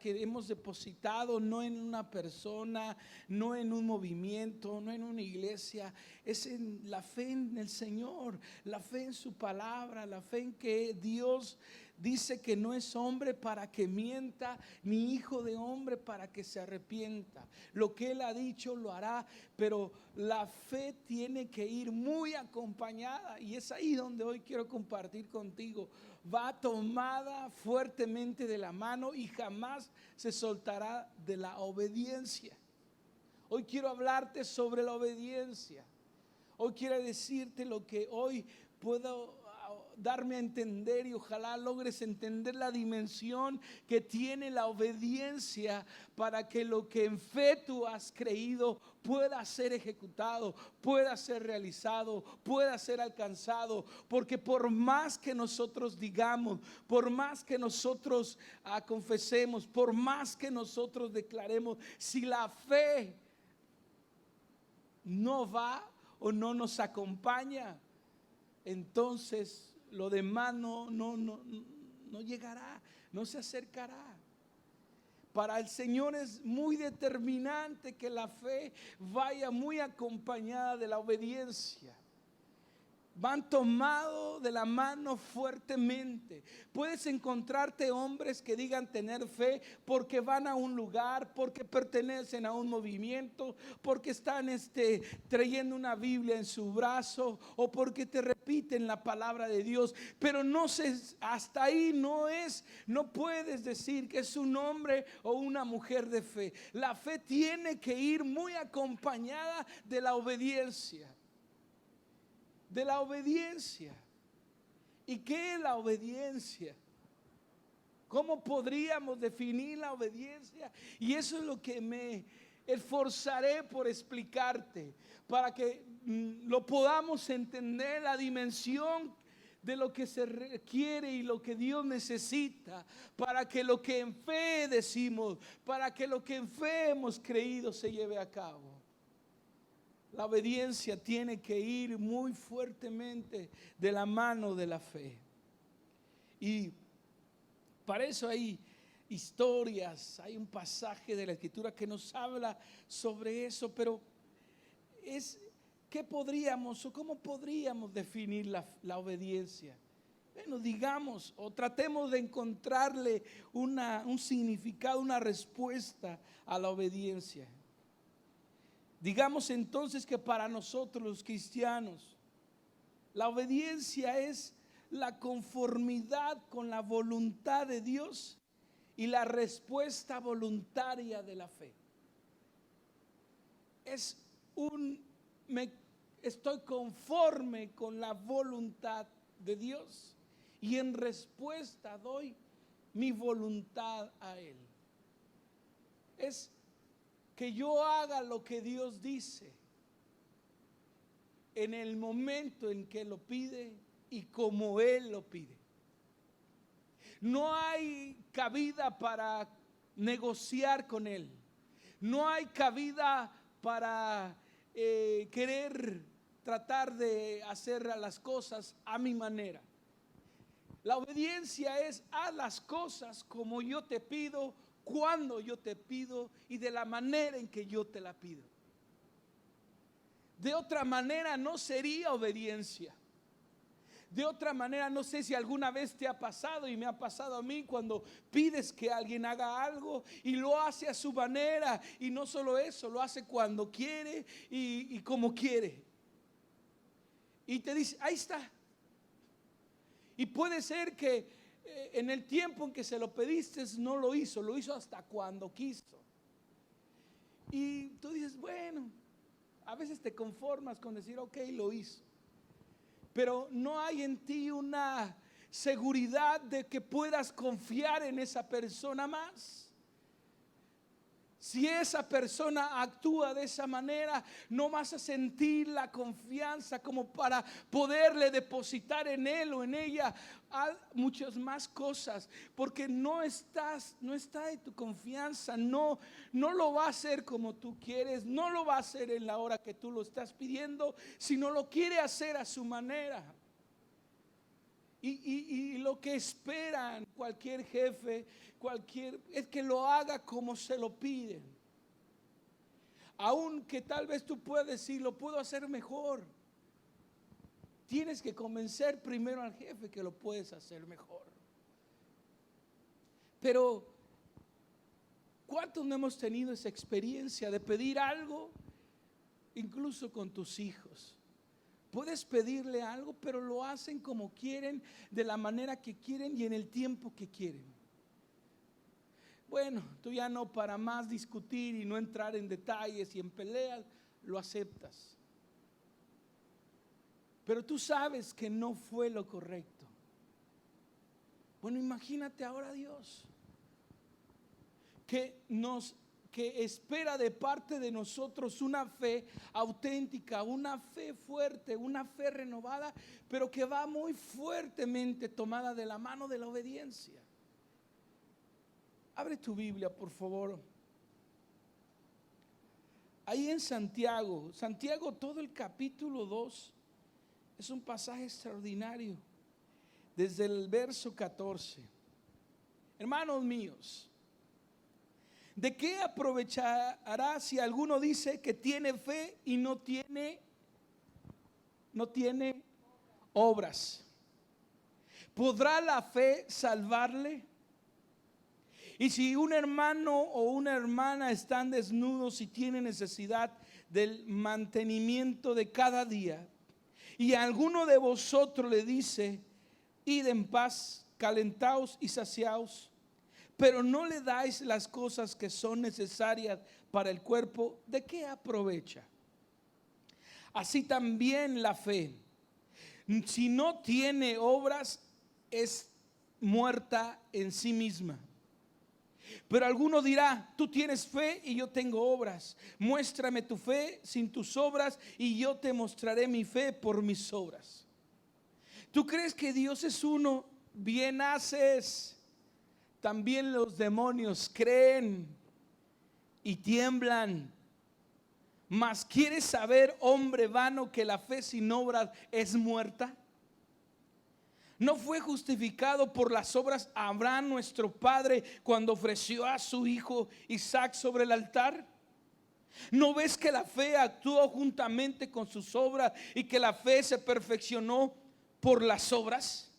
que hemos depositado no en una persona, no en un movimiento, no en una iglesia, es en la fe en el Señor, la fe en su palabra, la fe en que Dios dice que no es hombre para que mienta, ni hijo de hombre para que se arrepienta. Lo que Él ha dicho lo hará, pero la fe tiene que ir muy acompañada, y es ahí donde hoy quiero compartir contigo. Va tomada fuertemente de la mano y jamás se soltará de la obediencia. Hoy quiero hablarte sobre la obediencia. Hoy quiero decirte lo que hoy puedo darme a entender, y ojalá logres entender la dimensión que tiene la obediencia para que lo que en fe tú has creído pueda ser ejecutado, pueda ser realizado, pueda ser alcanzado. Porque por más que nosotros digamos, por más que nosotros confesemos, por más que nosotros declaremos, si la fe no va o no nos acompaña, entonces lo demás no llegará, no se acercará. Para el Señor es muy determinante que la fe vaya muy acompañada de la obediencia. Van tomados de la mano fuertemente. Puedes encontrarte hombres que digan tener fe porque van a un lugar, porque pertenecen a un movimiento, porque están trayendo una Biblia en su brazo, o porque te repiten la palabra de Dios. Pero no sé, hasta ahí no puedes decir que es un hombre o una mujer de fe. La fe tiene que ir muy acompañada de la obediencia. De la obediencia. ¿Y qué es la obediencia? ¿Cómo podríamos definir la obediencia? Y eso es lo que me esforzaré por explicarte, para que lo podamos entender, la dimensión de lo que se requiere y lo que Dios necesita, para que lo que en fe decimos, para que lo que en fe hemos creído se lleve a cabo. La obediencia tiene que ir muy fuertemente de la mano de la fe. Y para eso hay historias, hay un pasaje de la Escritura que nos habla sobre eso, pero ¿qué podríamos o cómo podríamos definir la obediencia? Bueno, digamos o tratemos de encontrarle un significado, una respuesta a la obediencia. Digamos entonces que para nosotros los cristianos, la obediencia es la conformidad con la voluntad de Dios y la respuesta voluntaria de la fe. Estoy conforme con la voluntad de Dios y en respuesta doy mi voluntad a Él. Es que yo haga lo que Dios dice en el momento en que lo pide y como Él lo pide. No hay cabida para negociar con Él. No hay cabida para querer tratar de hacer las cosas a mi manera. La obediencia es: haz las cosas como yo te pido, cuando yo te pido y de la manera en que yo te la pido. De otra manera no sería obediencia. De otra manera, no sé si alguna vez te ha pasado, y me ha pasado a mí, cuando pides que alguien haga algo y lo hace a su manera, y no solo eso, lo hace cuando quiere y como quiere. Y te dice: ahí está. Y puede ser que en el tiempo en que se lo pediste no lo hizo hasta cuando quiso. Y tú dices: bueno, a veces te conformas con decir: ok, lo hizo. Pero no hay en ti una seguridad de que puedas confiar en esa persona más. Si esa persona actúa de esa manera, no vas a sentir la confianza como para poderle depositar en él o en ella muchas más cosas, porque no está en tu confianza. No lo va a hacer como tú quieres, no lo va a hacer en la hora que tú lo estás pidiendo, sino lo quiere hacer a su manera. Y lo que esperan cualquier jefe, es que lo haga como se lo piden. Aunque tal vez tú puedas decir, lo puedo hacer mejor. Tienes que convencer primero al jefe que lo puedes hacer mejor. Pero ¿cuántos no hemos tenido esa experiencia de pedir algo, incluso con tus hijos? Puedes pedirle algo, pero lo hacen como quieren, de la manera que quieren y en el tiempo que quieren. Bueno, tú ya no, para más discutir y no entrar en detalles y en peleas, lo aceptas. Pero tú sabes que no fue lo correcto. Bueno, imagínate ahora Dios, que espera de parte de nosotros una fe auténtica, una fe fuerte, una fe renovada, pero que va muy fuertemente tomada de la mano de la obediencia. Abre tu Biblia, por favor. Ahí en Santiago, todo el capítulo 2 es un pasaje extraordinario, desde el verso 14. Hermanos míos, ¿de qué aprovechará si alguno dice que tiene fe y no tiene obras? ¿Podrá la fe salvarle? Y si un hermano o una hermana están desnudos y tienen necesidad del mantenimiento de cada día, y alguno de vosotros le dice, id en paz, calentaos y saciaos, pero no le dais las cosas que son necesarias para el cuerpo, ¿de qué aprovecha? Así también la fe, si no tiene obras, es muerta en sí misma. Pero alguno dirá, tú tienes fe y yo tengo obras. Muéstrame tu fe sin tus obras y yo te mostraré mi fe por mis obras. ¿Tú crees que Dios es uno? Bien haces. También los demonios creen y tiemblan. Mas ¿quieres saber, hombre vano, que la fe sin obras es muerta? ¿No fue justificado por las obras Abraham nuestro padre cuando ofreció a su hijo Isaac sobre el altar? ¿No ves que la fe actuó juntamente con sus obras y que la fe se perfeccionó por las obras?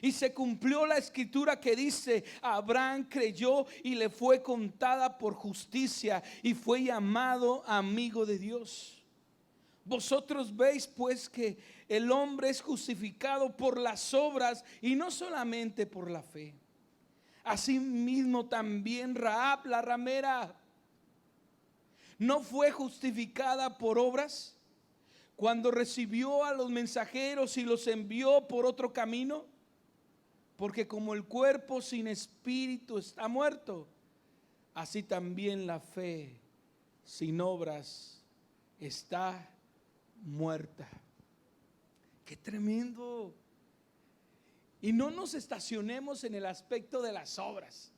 Y se cumplió la escritura que dice, Abraham creyó y le fue contada por justicia y fue llamado amigo de Dios. Vosotros veis pues que el hombre es justificado por las obras y no solamente por la fe. Asimismo también Rahab la ramera no fue justificada por obras cuando recibió a los mensajeros y los envió por otro camino, porque como el cuerpo sin espíritu está muerto, así también la fe sin obras está muerta. Qué tremendo. Y no nos estacionemos en el aspecto de las obras,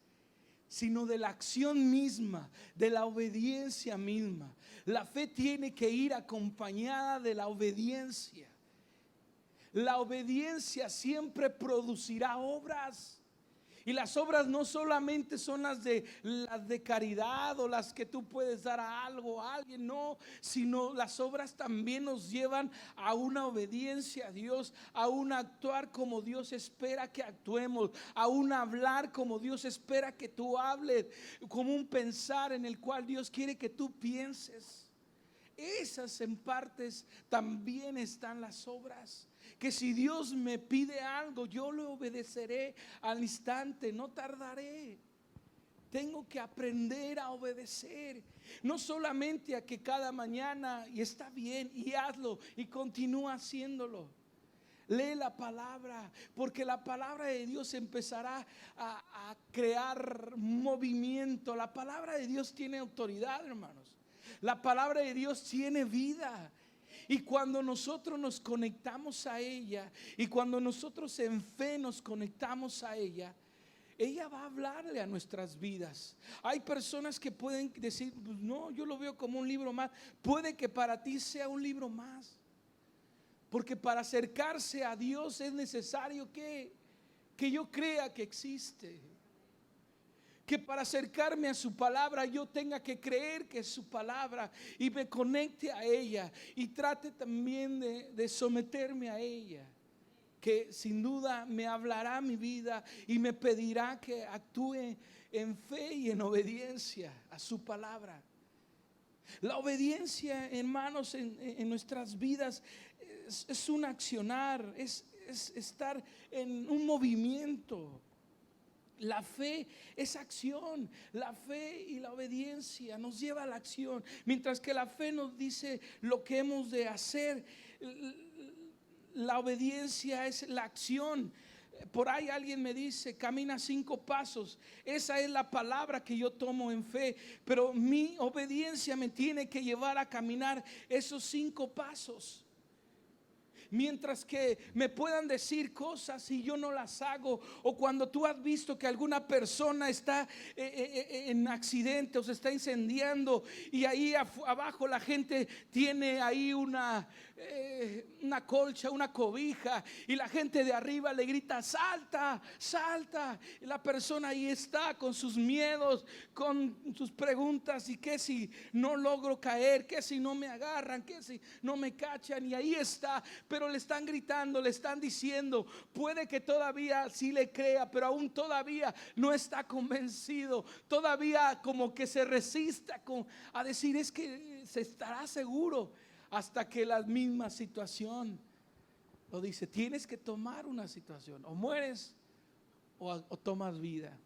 sino de la acción misma, de la obediencia misma. La fe tiene que ir acompañada de la obediencia. La obediencia siempre producirá obras. Y las obras no solamente son las de caridad o las que tú puedes dar a algo, a alguien, no, sino las obras también nos llevan a una obediencia a Dios, a un actuar como Dios espera que actuemos, a un hablar como Dios espera que tú hables, como un pensar en el cual Dios quiere que tú pienses. Esas en partes también están las obras. Que si Dios me pide algo, yo le obedeceré al instante, no tardaré. Tengo que aprender a obedecer, no solamente a que cada mañana, y está bien, y hazlo, y continúa haciéndolo. Lee la palabra, porque la palabra de Dios empezará a crear movimiento. La palabra de Dios tiene autoridad, hermanos. La palabra de Dios tiene vida. Y cuando nosotros nos conectamos a ella, y cuando nosotros en fe nos conectamos a ella, ella va a hablarle a nuestras vidas. Hay personas que pueden decir, pues no, yo lo veo como un libro más. Puede que para ti sea un libro más, Porque para acercarse a Dios es necesario que yo crea que existe. Que para acercarme a su palabra yo tenga que creer que es su palabra y me conecte a ella y trate también de someterme a ella. Que sin duda me hablará mi vida y me pedirá que actúe en fe y en obediencia a su palabra. La obediencia, hermanos, en nuestras vidas es un accionar, es estar en un movimiento. La fe es acción. La fe y la obediencia nos lleva a la acción. Mientras que la fe nos dice lo que hemos de hacer, la obediencia es la acción. Por ahí alguien me dice, camina 5 pasos. Esa es la palabra que yo tomo en fe. Pero mi obediencia me tiene que llevar a caminar esos 5 pasos. Mientras que me puedan decir cosas y yo no las hago, o cuando tú has visto que alguna persona está en accidente o se está incendiando y ahí abajo la gente tiene ahí una colcha, una cobija, y la gente de arriba le grita salta, salta, y la persona ahí está con sus miedos, con sus preguntas, y que si no logro caer, que si no me agarran, que si no me cachan, y ahí está, pero le están gritando, le están diciendo. Puede que todavía sí le crea, pero aún todavía no está convencido, todavía como que se resista a decir es que se estará seguro, hasta que la misma situación lo dice. Tienes que tomar una situación, o mueres o tomas vida.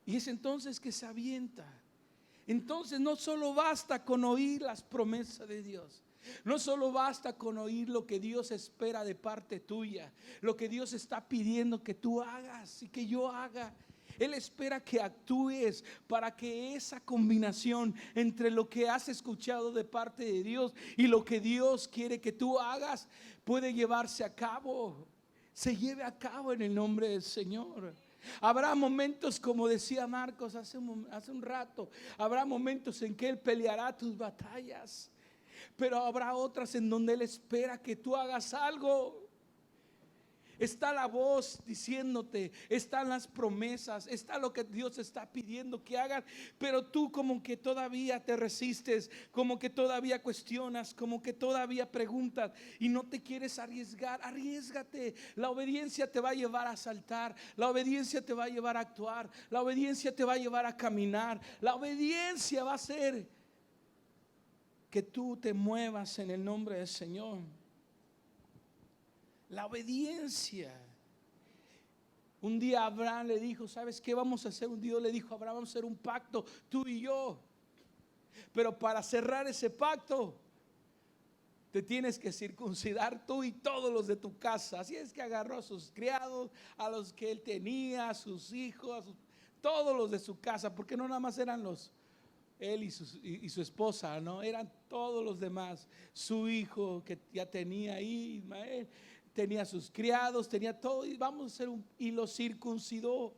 Y es entonces que se avienta. Entonces no solo basta con oír las promesas de Dios, no solo basta con oír lo que Dios espera de parte tuya, lo que Dios está pidiendo que tú hagas y que yo haga. Él espera que actúes para que esa combinación entre lo que has escuchado de parte de Dios y lo que Dios quiere que tú hagas puede llevarse a cabo, se lleve a cabo en el nombre del Señor. Habrá momentos, como decía Marcos hace un rato, habrá momentos en que Él peleará tus batallas, pero habrá otras en donde Él espera que tú hagas algo. Está la voz diciéndote, están las promesas, está lo que Dios está pidiendo que hagas, pero tú como que todavía te resistes, como que todavía cuestionas, como que todavía preguntas y no te quieres arriesgar. Arriésgate. La obediencia te va a llevar a saltar, la obediencia te va a llevar a actuar, la obediencia te va a llevar a caminar, la obediencia va a hacer que tú te muevas en el nombre del Señor. La obediencia. Un día Abraham le dijo, ¿sabes qué vamos a hacer? Un Dios le dijo a Abraham, vamos a hacer un pacto, tú y yo. Pero para cerrar ese pacto, te tienes que circuncidar tú y todos los de tu casa. Así es que agarró a sus criados, a los que él tenía, a sus hijos, todos los de su casa, porque no nada más eran él y su esposa, no, eran todos los demás. Su hijo que ya tenía ahí, Ismael, tenía sus criados, tenía todo, y vamos a hacer y lo circuncidó.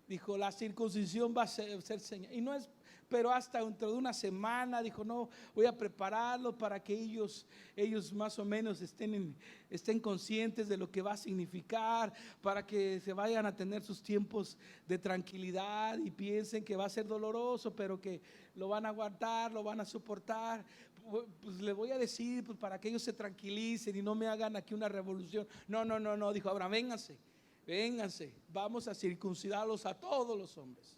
Dijo, la circuncisión va a ser señal, y no es, pero hasta dentro de una semana dijo, no, voy a prepararlo para que ellos más o menos estén conscientes de lo que va a significar, para que se vayan a tener sus tiempos de tranquilidad y piensen que va a ser doloroso, pero que lo van a aguantar, lo van a soportar. Pues le voy a decir, pues, para que ellos se tranquilicen y no me hagan aquí una revolución. No, dijo Abraham, vénganse, vamos a circuncidarlos a todos los hombres,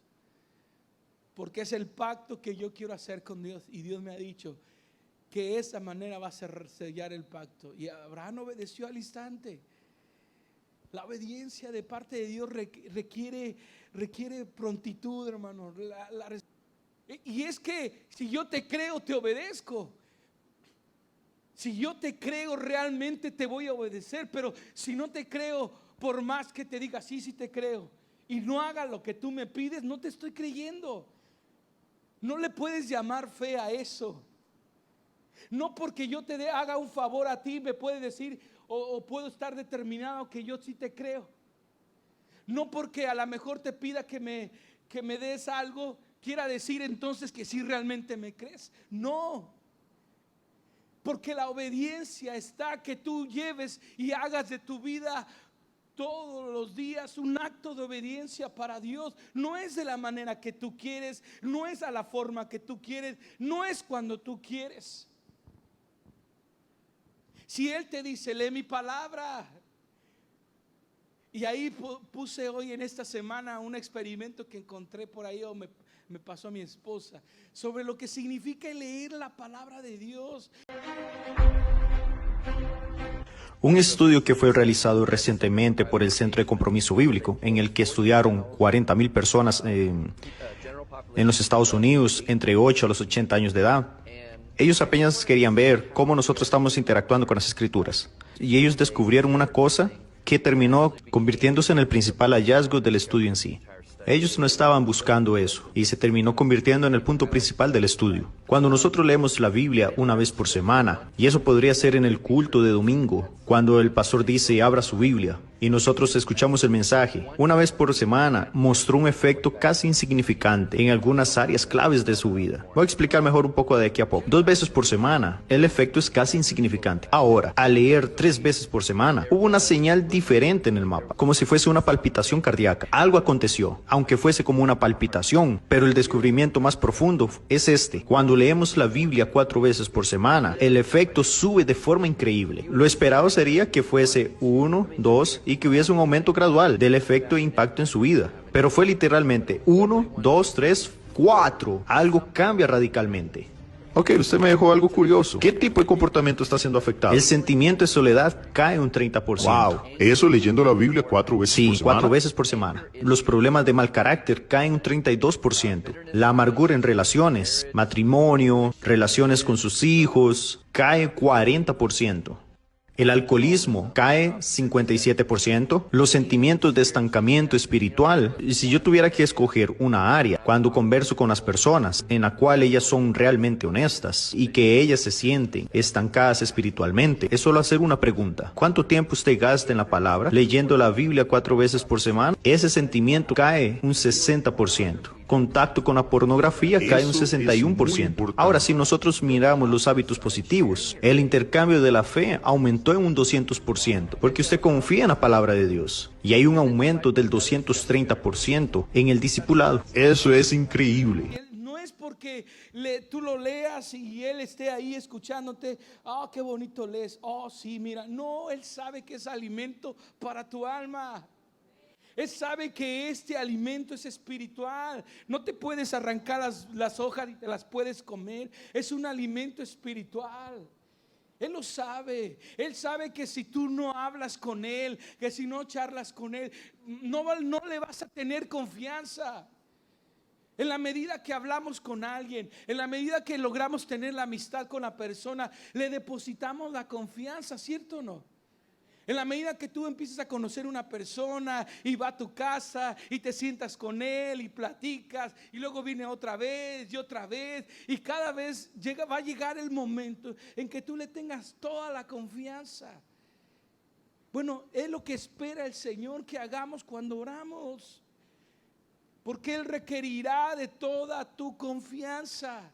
porque es el pacto que yo quiero hacer con Dios, y Dios me ha dicho que esa manera va a sellar el pacto. Y Abraham obedeció al instante. La obediencia de parte de Dios requiere prontitud, hermano. Y es que si yo te creo, te obedezco. Si yo te creo, realmente te voy a obedecer. Pero si no te creo, por más que te diga sí te creo, y no haga lo que tú me pides, no te estoy creyendo. No le puedes llamar fe a eso. No porque yo haga un favor a ti me puedes decir o puedo estar determinado que yo sí te creo. No porque a lo mejor te pida que me des algo quiera decir entonces que sí realmente me crees. No. Porque la obediencia está que tú lleves y hagas de tu vida todos los días un acto de obediencia para Dios. No es de la manera que tú quieres, no es a la forma que tú quieres, no es cuando tú quieres. Si Él te dice, lee mi palabra. Y ahí puse hoy en esta semana un experimento que encontré por ahí, o me pasó a mi esposa, sobre lo que significa leer la palabra de Dios. Un estudio que fue realizado recientemente por el Centro de Compromiso Bíblico, en el que estudiaron 40,000 personas en los Estados Unidos entre 8 a los 80 años de edad. Ellos apenas querían ver cómo nosotros estamos interactuando con las Escrituras. Y ellos descubrieron una cosa que terminó convirtiéndose en el principal hallazgo del estudio en sí. Ellos no estaban buscando eso y se terminó convirtiendo en el punto principal del estudio. Cuando nosotros leemos la Biblia una vez por semana, y eso podría ser en el culto de domingo, cuando el pastor dice abra su Biblia y nosotros escuchamos el mensaje, una vez por semana mostró un efecto casi insignificante en algunas áreas claves de su vida. Voy a explicar mejor un poco de aquí a poco. 2 veces por semana, el efecto es casi insignificante. Ahora, al leer 3 veces por semana, hubo una señal diferente en el mapa, como si fuese una palpitación cardíaca. Algo aconteció, aunque fuese como una palpitación, pero el descubrimiento más profundo es este. Cuando leemos la Biblia 4 veces por semana, el efecto sube de forma increíble. Lo esperado sería que fuese 1, 2 y que hubiese un aumento gradual del efecto e impacto en su vida. Pero fue literalmente 1, 2, 3, 4. Algo cambia radicalmente. Ok, usted me dejó algo curioso. ¿Qué tipo de comportamiento está siendo afectado? El sentimiento de soledad cae un 30%. Wow, eso leyendo la Biblia 4 veces Sí, por semana. 4 veces por semana. Los problemas de mal carácter caen un 32%. La amargura en relaciones, matrimonio, relaciones con sus hijos, cae 40%. El alcoholismo cae 57%. Los sentimientos de estancamiento espiritual. Y si yo tuviera que escoger una área cuando converso con las personas en la cual ellas son realmente honestas y que ellas se sienten estancadas espiritualmente, es solo hacer una pregunta. ¿Cuánto tiempo usted gasta en la palabra leyendo la Biblia 4 veces por semana? Ese sentimiento cae un 60%. Contacto con la pornografía cae un 61%. Ahora, si nosotros miramos los hábitos positivos, el intercambio de la fe aumentó en un 200%, porque usted confía en la palabra de Dios. Y hay un aumento del 230% en el discipulado. Eso es increíble. No es porque tú lo leas y Él esté ahí escuchándote. Oh, qué bonito lees. Oh, sí, mira. No, Él sabe que es alimento para tu alma. Él sabe que este alimento es espiritual. No te puedes arrancar las hojas y te las puedes comer. Es un alimento espiritual. Él lo sabe. Él sabe que si tú no hablas con Él, que si no charlas con Él, no le vas a tener confianza. En la medida que hablamos con alguien, en la medida que logramos tener la amistad con la persona, le depositamos la confianza, ¿cierto o no? En la medida que tú empiezas a conocer una persona y va a tu casa y te sientas con él y platicas y luego viene otra vez y cada vez va a llegar el momento en que tú le tengas toda la confianza. Bueno, es lo que espera el Señor que hagamos cuando oramos, porque Él requerirá de toda tu confianza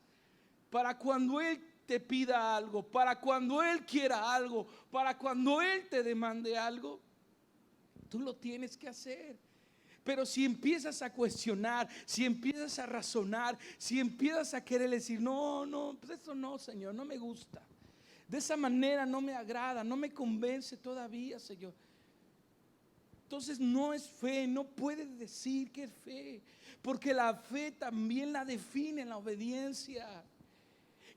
para cuando Él te pida algo, para cuando Él quiera algo, para cuando Él te demande algo, tú lo tienes que hacer. Pero si empiezas a cuestionar, si empiezas a razonar, si empiezas a querer decir, no, pues eso no, Señor, no me gusta, de esa manera no me agrada, no me convence todavía, Señor, entonces no es fe, no puedes decir que es fe, porque la fe también la define la obediencia.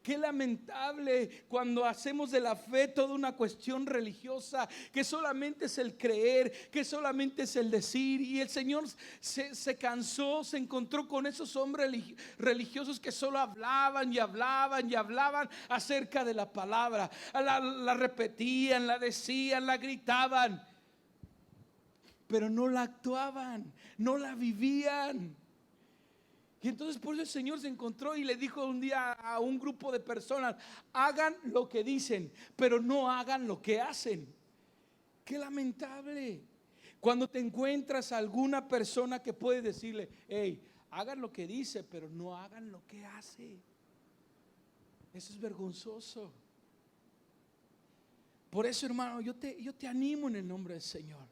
Qué lamentable cuando hacemos de la fe toda una cuestión religiosa, que solamente es el creer, que solamente es el decir. Y el Señor se cansó, se encontró con esos hombres religiosos que solo hablaban y hablaban y hablaban acerca de la palabra. La repetían, la decían, la gritaban, pero no la actuaban, no la vivían. Y entonces por eso el Señor se encontró y le dijo un día a un grupo de personas: hagan lo que dicen, pero no hagan lo que hacen. Qué lamentable cuando te encuentras a alguna persona que puede decirle: hey, hagan lo que dice, pero no hagan lo que hace. Eso es vergonzoso. Por eso, hermano, yo te animo en el nombre del Señor.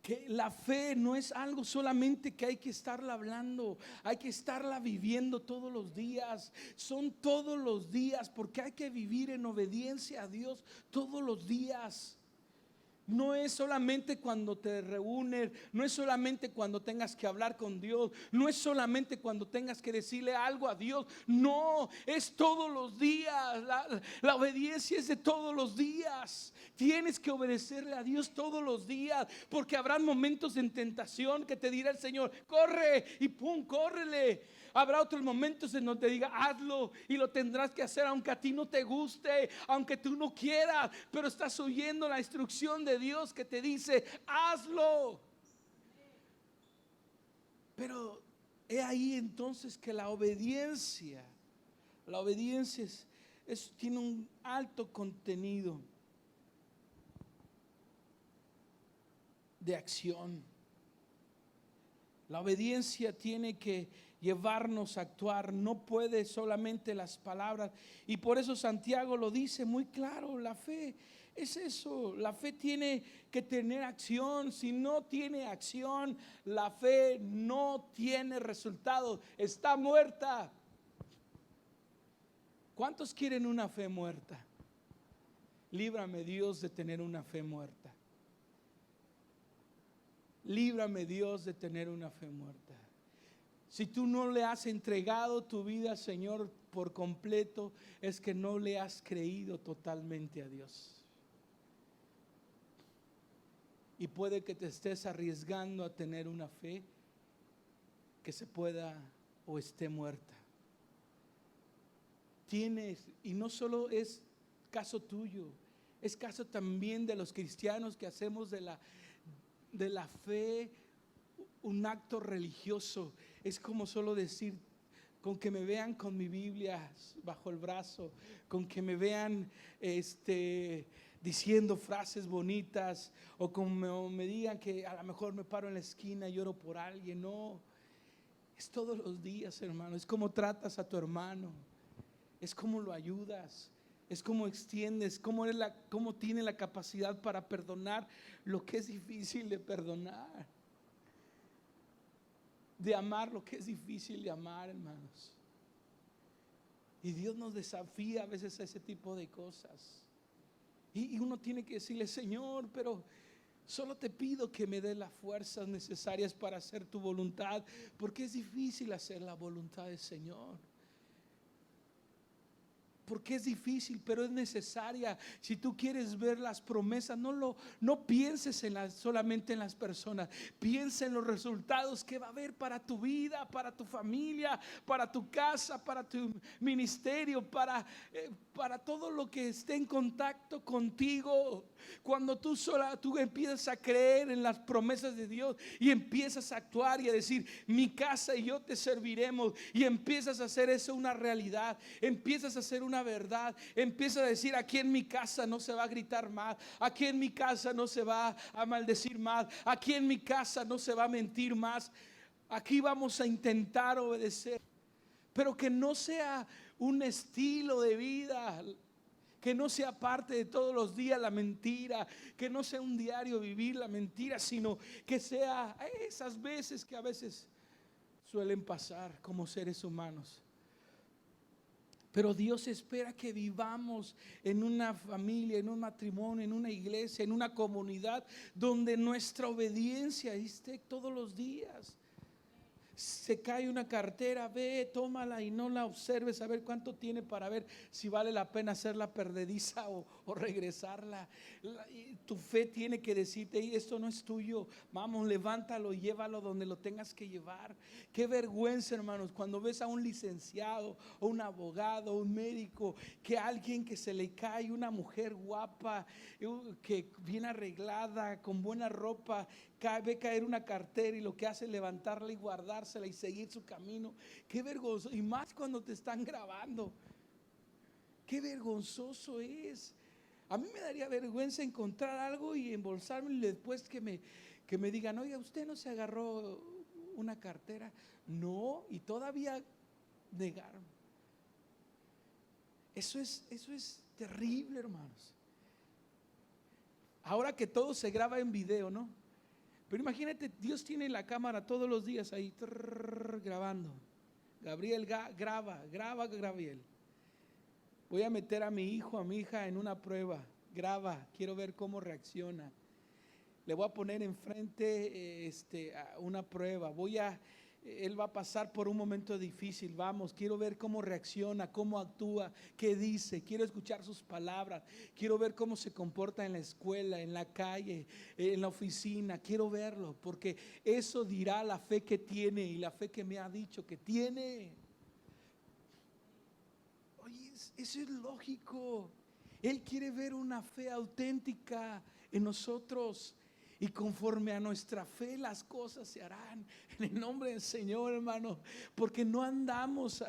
Que la fe no es algo solamente que hay que estarla hablando, hay que estarla viviendo todos los días. Son todos los días, porque hay que vivir en obediencia a Dios todos los días. No es solamente cuando te reúnes, no es solamente cuando tengas que hablar con Dios, no es solamente cuando tengas que decirle algo a Dios. No, es todos los días. La obediencia es de todos los días. Tienes que obedecerle a Dios todos los días, porque habrán momentos en tentación que te dirá el Señor: corre, y pum, córrele. Habrá otros momentos en donde te diga: hazlo, y lo tendrás que hacer aunque a ti no te guste, aunque tú no quieras, pero estás oyendo la instrucción de Dios que te dice: hazlo. Pero he ahí entonces que la obediencia tiene un alto contenido de acción. La obediencia tiene que llevarnos a actuar, no puede solamente las palabras. Y por eso Santiago lo dice muy claro: la fe es eso, la fe tiene que tener acción. Si no tiene acción, la fe no tiene resultados, está muerta. ¿Cuántos quieren una fe muerta? Líbrame, Dios, de tener una fe muerta. Líbrame, Dios, de tener una fe muerta. Si tú no le has entregado tu vida al Señor por completo, es que no le has creído totalmente a Dios. Y puede que te estés arriesgando a tener una fe que se pueda o esté muerta. Tienes, y no solo es caso tuyo, es caso también de los cristianos que hacemos de la fe un acto religioso. Es como solo decir: con que me vean con mi Biblia bajo el brazo, con que me vean diciendo frases bonitas, o como me digan que a lo mejor me paro en la esquina y lloro por alguien. No, es todos los días, hermano. Es como tratas a tu hermano, es como lo ayudas, es como extiendes, cómo tiene la capacidad para perdonar lo que es difícil de perdonar, de amar lo que es difícil de amar, hermanos. Y Dios nos desafía a veces a ese tipo de cosas. Y uno tiene que decirle: Señor, pero solo te pido que me dé las fuerzas necesarias para hacer tu voluntad, porque es difícil hacer la voluntad del Señor. Porque es difícil, pero es necesaria. Si tú quieres ver las promesas, no pienses solamente en las personas. Piensa en los resultados que va a haber para tu vida, para tu familia, para tu casa, para tu ministerio, para todo lo que esté en contacto contigo. Cuando tú empiezas a creer en las promesas de Dios y empiezas a actuar y a decir: mi casa y yo te serviremos, y empiezas a hacer eso una realidad, empiezas a hacer una verdad, empiezas a decir: aquí en mi casa no se va a gritar más, aquí en mi casa no se va a maldecir más, aquí en mi casa no se va a mentir más, aquí vamos a intentar obedecer. Pero que no sea un estilo de vida, que no sea parte de todos los días la mentira, que no sea un diario vivir la mentira, sino que sea esas veces que a veces suelen pasar como seres humanos. Pero Dios espera que vivamos en una familia, en un matrimonio, en una iglesia, en una comunidad donde nuestra obediencia esté todos los días. Se cae una cartera, ve, tómala y no la observes a ver cuánto tiene, para ver si vale la pena hacerla perdediza o regresarla. Tu fe tiene que decirte: esto no es tuyo, vamos, levántalo y llévalo donde lo tengas que llevar. Qué vergüenza, hermanos, cuando ves a un licenciado o un abogado o un médico, que alguien que se le cae, una mujer guapa, que bien arreglada, con buena ropa, ve caer una cartera y lo que hace es levantarla y guardársela y seguir su camino. Qué vergonzoso, y más cuando te están grabando. Qué vergonzoso es. A mí me daría vergüenza encontrar algo y embolsarme, y después que me digan: oiga, ¿usted no se agarró una cartera? No, y todavía negarme. Eso es terrible, hermanos. Ahora que todo se graba en video, ¿no? Pero imagínate, Dios tiene la cámara todos los días ahí grabando. Gabriel, graba, Gabriel. Voy a meter a mi hijo, a mi hija en una prueba. Graba, quiero ver cómo reacciona. Le voy a poner enfrente a una prueba. Él va a pasar por un momento difícil. Vamos, quiero ver cómo reacciona, cómo actúa, qué dice. Quiero escuchar sus palabras. Quiero ver cómo se comporta en la escuela, en la calle, en la oficina. Quiero verlo, porque eso dirá la fe que tiene y la fe que me ha dicho que tiene. Oye, eso es lógico. Él quiere ver una fe auténtica en nosotros. Y conforme a nuestra fe las cosas se harán en el nombre del Señor, hermano. Porque no andamos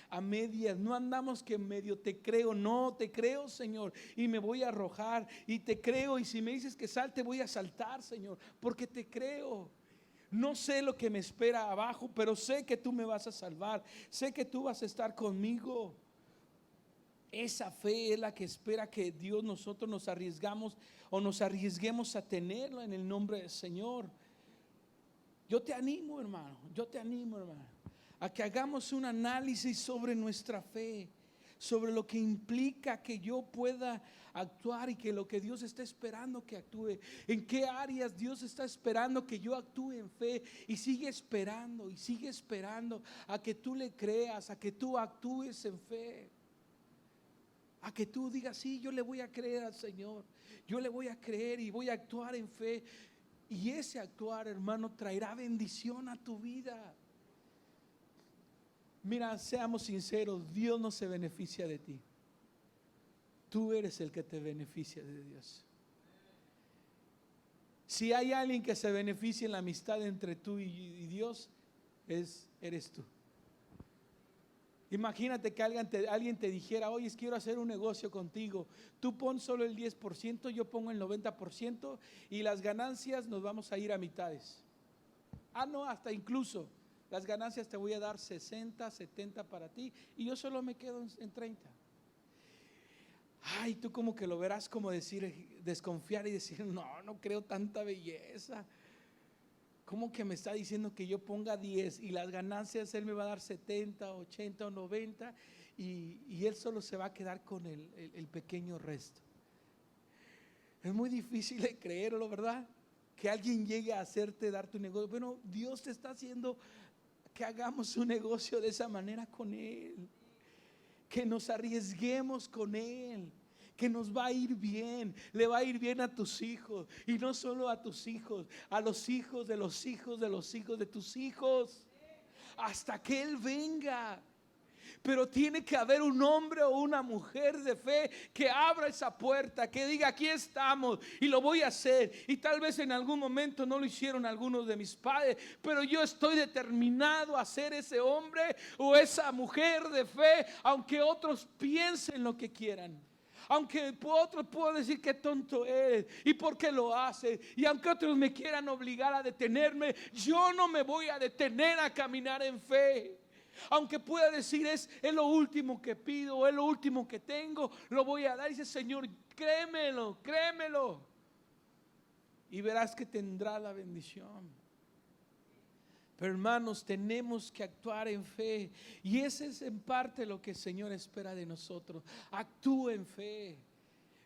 a medias, no andamos que medio te creo. No, te creo, Señor, y me voy a arrojar. Y te creo, y si me dices que salte, voy a saltar, Señor, porque te creo. No sé lo que me espera abajo, pero sé que tú me vas a salvar. Sé que tú vas a estar conmigo. Esa fe es la que espera que Dios, nosotros nos arriesguemos a tenerlo en el nombre del Señor. Yo te animo, hermano, a que hagamos un análisis sobre nuestra fe, sobre lo que implica que yo pueda actuar y que lo que Dios está esperando que actúe. En qué áreas Dios está esperando que yo actúe en fe, y sigue esperando a que tú le creas, a que tú actúes en fe. A que tú digas, sí, yo le voy a creer al Señor, yo le voy a creer y voy a actuar en fe. Y ese actuar, hermano, traerá bendición a tu vida. Mira, seamos sinceros, Dios no se beneficia de ti. Tú eres el que te beneficia de Dios. Si hay alguien que se beneficia en la amistad entre tú y Dios, eres tú. Imagínate que alguien te dijera, oye, quiero hacer un negocio contigo. Tú pon solo el 10%, yo pongo el 90% y las ganancias nos vamos a ir a mitades. No, hasta incluso las ganancias te voy a dar 60, 70 para ti y yo solo me quedo en 30. Ay, tú como que lo verás como desconfiar y decir, no creo tanta belleza. ¿Cómo que me está diciendo que yo ponga 10 y las ganancias Él me va a dar 70, 80 o 90 y Él solo se va a quedar con el pequeño resto? Es muy difícil de creerlo, ¿verdad? Que alguien llegue a hacerte dar tu negocio. Bueno, Dios te está haciendo que hagamos un negocio de esa manera con Él, que nos arriesguemos con Él, que nos va a ir bien. Le va a ir bien a tus hijos, y no solo a tus hijos, a los hijos de los hijos de los hijos de tus hijos, hasta que Él venga. Pero tiene que haber un hombre o una mujer de fe que abra esa puerta, que diga, aquí estamos y lo voy a hacer. Y tal vez en algún momento no lo hicieron algunos de mis padres, pero yo estoy determinado a ser ese hombre o esa mujer de fe, aunque otros piensen lo que quieran. Aunque otros puedan decir qué tonto eres y por qué lo haces, y aunque otros me quieran obligar a detenerme, yo no me voy a detener a caminar en fe. Aunque pueda decir es lo último que pido, es lo último que tengo, lo voy a dar. Y dice, Señor, créemelo, y verás que tendrá la bendición. Pero hermanos, tenemos que actuar en fe, y ese es en parte lo que el Señor espera de nosotros. Actúa en fe.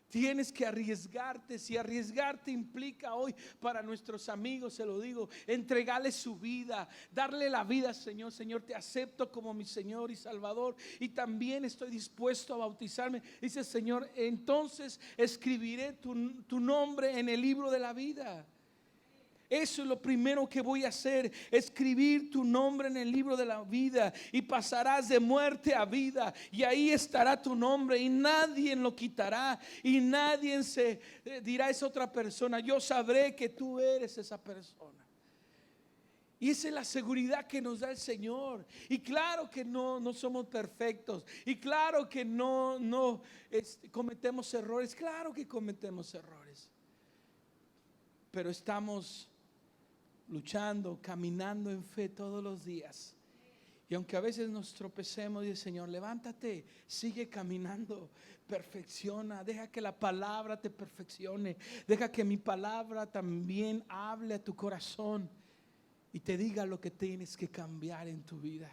Tienes que arriesgarte. Si arriesgarte implica hoy para nuestros amigos, se lo digo, entregarle su vida, darle la vida al Señor. Señor, te acepto como mi Señor y Salvador, y también estoy dispuesto a bautizarme. Dice, Señor, entonces escribiré tu nombre en el libro de la vida. Eso es lo primero que voy a hacer, escribir tu nombre en el libro de la vida, y pasarás de muerte a vida, y ahí estará tu nombre, y nadie lo quitará, y nadie se dirá es otra persona. Yo sabré que tú eres esa persona. Y esa es la seguridad que nos da el Señor. Y claro que no somos perfectos, y claro que no cometemos errores. Claro que cometemos errores, pero estamos luchando, caminando en fe todos los días. Y aunque a veces nos tropecemos, dice Señor, levántate, sigue caminando, perfecciona, deja que la palabra te perfeccione, deja que mi palabra también hable a tu corazón y te diga lo que tienes que cambiar en tu vida.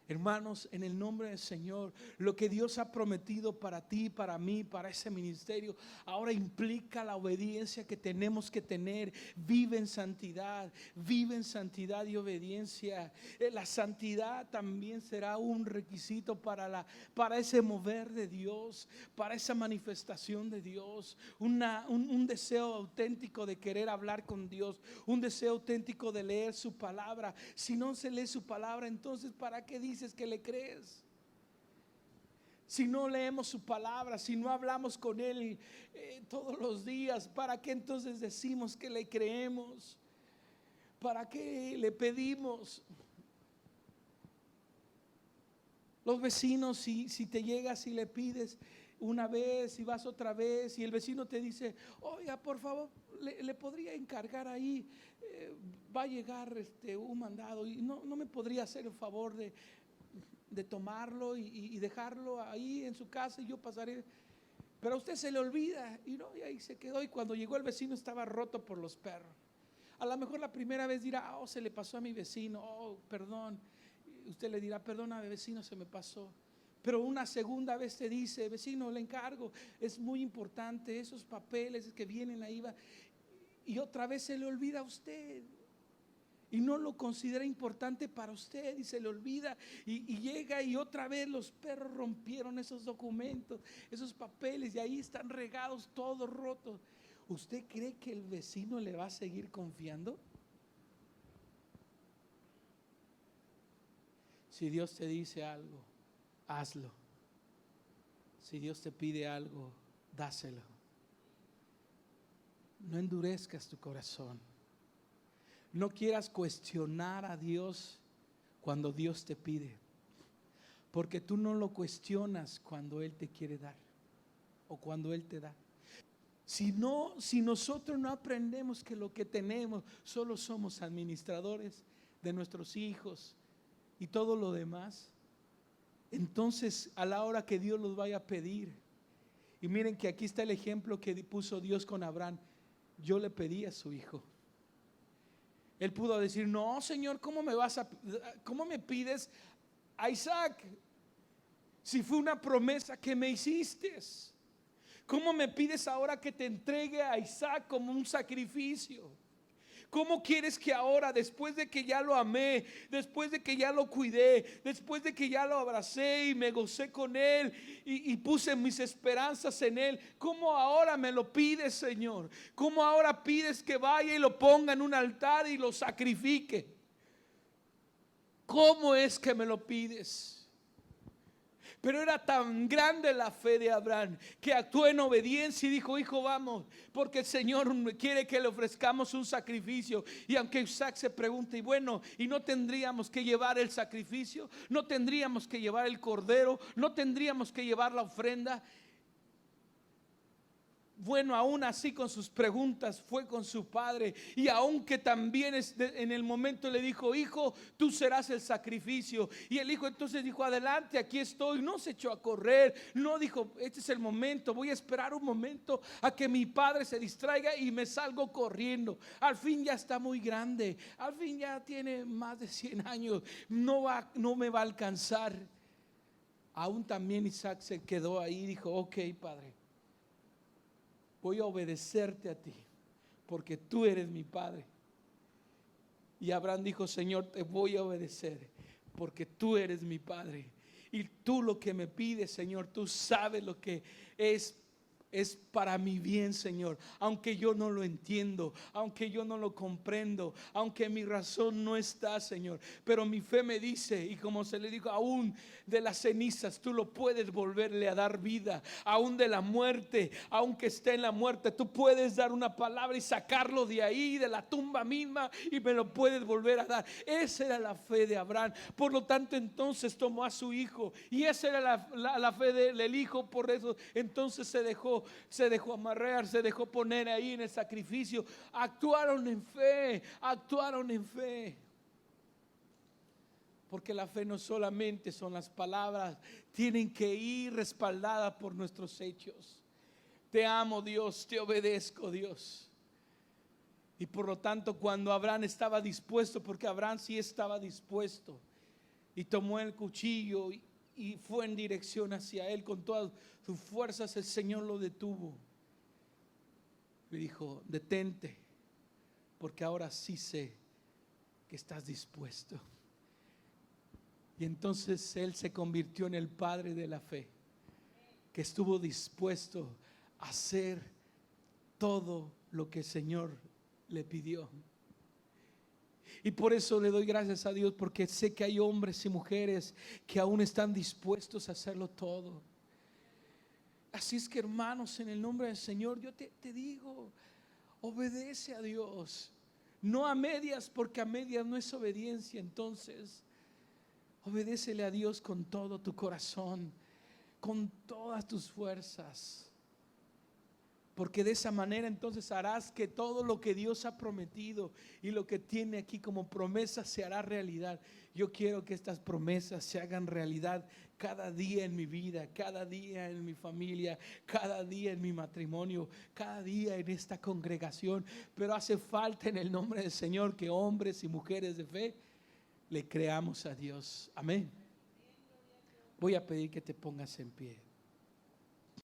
Hermanos, en el nombre del Señor, lo que Dios ha prometido para ti, para mí, para ese ministerio, ahora implica la obediencia que tenemos que tener. Vive en santidad y obediencia. La santidad también será un requisito para ese mover de Dios, para esa manifestación de Dios. Un deseo auténtico de querer hablar con Dios, un deseo auténtico de leer su palabra. Si no se lee su palabra, entonces ¿para qué dices que le crees? Si no leemos su palabra, si no hablamos con Él todos los días, ¿para qué entonces decimos que le creemos? ¿Para qué le pedimos? Los vecinos, si te llegas y le pides una vez y vas otra vez y el vecino te dice, oiga, por favor, le podría encargar ahí, va a llegar un mandado y no me podría hacer el favor de tomarlo y dejarlo ahí en su casa y yo pasaré. Pero a usted se le olvida y ahí se quedó, y cuando llegó el vecino estaba roto por los perros. A lo mejor la primera vez dirá, se le pasó a mi vecino, perdón. Usted le dirá, perdona vecino, se me pasó. Pero una segunda vez te dice, vecino, le encargo, es muy importante esos papeles que vienen ahí, y otra vez se le olvida a usted y no lo considera importante para usted y se le olvida y llega y otra vez los perros rompieron esos documentos, esos papeles, y ahí están regados, todos rotos. ¿Usted cree que el vecino le va a seguir confiando? Si Dios te dice algo, hazlo. Si Dios te pide algo, dáselo. No endurezcas tu corazón. No quieras cuestionar a Dios cuando Dios te pide, porque tú no lo cuestionas cuando Él te quiere dar o cuando Él te da. Si nosotros no aprendemos que lo que tenemos solo somos administradores de nuestros hijos y todo lo demás, entonces a la hora que Dios los vaya a pedir, y miren que aquí está el ejemplo que puso Dios con Abraham. Yo le pedí a su hijo. Él pudo decir, no, Señor, ¿cómo me pides a Isaac? Si fue una promesa que me hiciste. ¿Cómo me pides ahora que te entregue a Isaac como un sacrificio? ¿Cómo quieres que ahora, después de que ya lo amé, después de que ya lo cuidé, después de que ya lo abracé y me gocé con él y puse mis esperanzas en él, cómo ahora me lo pides, Señor? ¿Cómo ahora pides que vaya y lo ponga en un altar y lo sacrifique? ¿Cómo es que me lo pides? Pero era tan grande la fe de Abraham que actuó en obediencia y dijo, hijo, vamos, porque el Señor quiere que le ofrezcamos un sacrificio. Y aunque Isaac se pregunta, y bueno, ¿y no tendríamos que llevar el sacrificio? ¿No tendríamos que llevar el cordero? ¿No tendríamos que llevar la ofrenda? Bueno, aún así con sus preguntas fue con su padre, y aunque también en el momento le dijo, hijo, tú serás el sacrificio, y el hijo entonces dijo, adelante, aquí estoy. No se echó a correr, no dijo, este es el momento, voy a esperar un momento a que mi padre se distraiga y me salgo corriendo. Al fin ya está muy grande, al fin ya tiene más de 100 años, no me va a alcanzar. Aún también Isaac se quedó ahí y dijo, ok, padre, voy a obedecerte a ti, porque tú eres mi padre. Y Abraham dijo, Señor, te voy a obedecer, porque tú eres mi padre. Y tú lo que me pides, Señor, tú sabes lo que es para mi bien, Señor. Aunque yo no lo entiendo, aunque yo no lo comprendo, aunque mi razón no está, Señor, pero mi fe me dice, y como se le dijo, aún de las cenizas tú lo puedes volverle a dar vida. Aún de la muerte, aunque esté en la muerte, tú puedes dar una palabra y sacarlo de ahí, de la tumba misma, y me lo puedes volver a dar. Esa era la fe de Abraham. Por lo tanto, entonces tomó a su hijo, y esa era la fe del hijo. Por eso entonces se dejó amarrar, se dejó poner ahí en el sacrificio. Actuaron en fe, actuaron en fe. Porque la fe no solamente son las palabras, tienen que ir respaldadas por nuestros hechos. Te amo, Dios, te obedezco, Dios. Y por lo tanto, cuando Abraham estaba dispuesto, porque Abraham sí estaba dispuesto, y tomó el cuchillo y fue en dirección hacia él con todas sus fuerzas, el Señor lo detuvo. Le dijo: detente, porque ahora sí sé que estás dispuesto. Y entonces él se convirtió en el padre de la fe, que estuvo dispuesto a hacer todo lo que el Señor le pidió. Y por eso le doy gracias a Dios, porque sé que hay hombres y mujeres que aún están dispuestos a hacerlo todo. Así es que, hermanos, en el nombre del Señor, yo te digo, obedece a Dios. No a medias, porque a medias no es obediencia. Entonces, obedécele a Dios con todo tu corazón, con todas tus fuerzas. Porque de esa manera entonces harás que todo lo que Dios ha prometido y lo que tiene aquí como promesa se hará realidad. Yo quiero que estas promesas se hagan realidad cada día en mi vida, cada día en mi familia, cada día en mi matrimonio, cada día en esta congregación. Pero hace falta, en el nombre del Señor, que hombres y mujeres de fe le creamos a Dios. Amén. Voy a pedir que te pongas en pie.